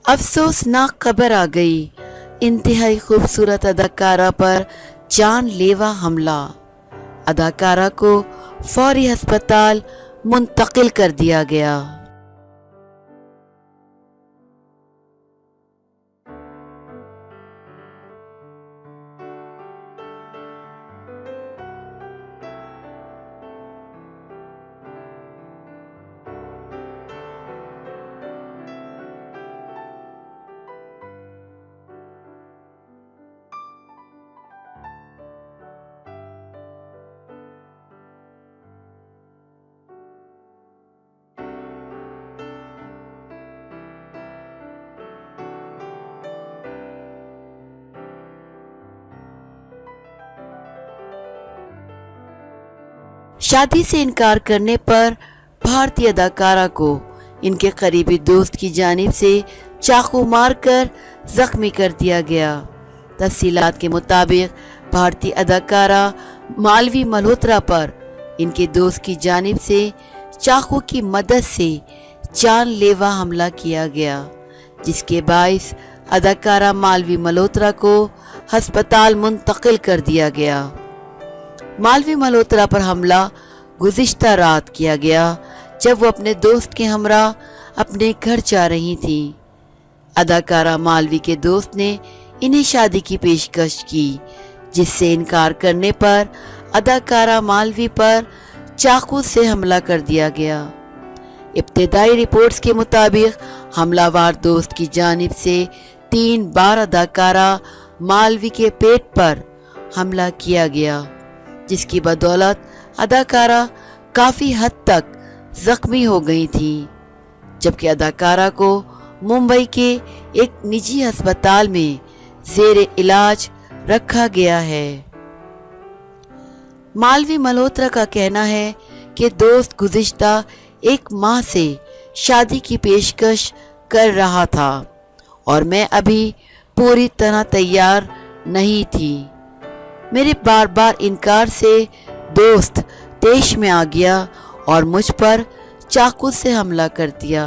अफसोसनाक खबर आ गई, इंतहाई खूबसूरत अदाकारा पर जानलेवा हमला। अदाकारा को फौरी अस्पताल मुंतकिल कर दिया गया। शादी से इनकार करने पर भारतीय अदाकारा को इनके करीबी दोस्त की जानिब से चाकू मारकर जख्मी कर दिया गया। तफसीलात के मुताबिक भारतीय अदाकारा मालवी मल्होत्रा पर इनके दोस्त की जानिब से चाकू की मदद से जानलेवा हमला किया गया, जिसके बाइस अदाकारा मालवी मल्होत्रा को अस्पताल मुंतकिल कर दिया गया। मालवी मल्होत्रा पर हमला गुज़िश्ता रात किया गया जब वो अपने दोस्त के हमरा अपने घर जा रही थी। अदाकारा मालवी के दोस्त ने इन्हें शादी की पेशकश की, जिससे इनकार करने पर अदाकारा मालवी पर चाकू से हमला कर दिया गया। इब्तिदाई रिपोर्ट्स के मुताबिक हमलावर दोस्त की जानिब से 3 बार अदाकारा मालवी के पेट पर हमला किया गया, जिसकी बदौलत अदाकारा काफ़ी हद तक ज़ख्मी हो गई थी, जबकि अदाकारा को मुंबई के एक निजी अस्पताल में ज़ेरे इलाज रखा गया है। मालवी मल्होत्रा का कहना है कि दोस्त गुज़िश्ता 1 माह से शादी की पेशकश कर रहा था और मैं अभी पूरी तरह तैयार नहीं थी। मेरे बार बार इनकार से दोस्त तेश में आ गया और मुझ पर चाकू से हमला कर दिया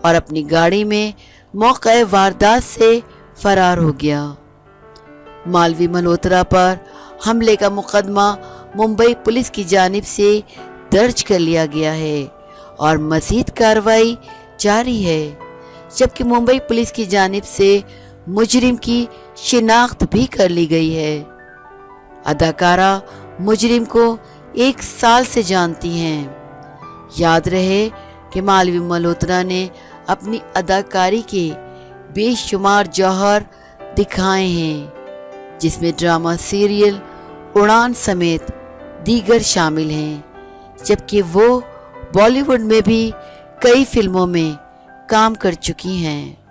और अपनी गाड़ी में मौके वारदात से फरार हो गया। मालवी मल्होत्रा पर हमले का मुकदमा मुंबई पुलिस की जानिब से दर्ज कर लिया गया है और मज़ीद कार्रवाई जारी है, जबकि मुंबई पुलिस की जानिब से मुजरिम की शिनाख्त भी कर ली गई है। अदाकारा मुजरिम को 1 साल से जानती हैं। याद रहे कि मालवी मल्होत्रा ने अपनी अदाकारी के बेशुमार जौहर दिखाए हैं, जिसमें ड्रामा सीरियल उड़ान समेत दीगर शामिल हैं, जबकि वो बॉलीवुड में भी कई फिल्मों में काम कर चुकी हैं।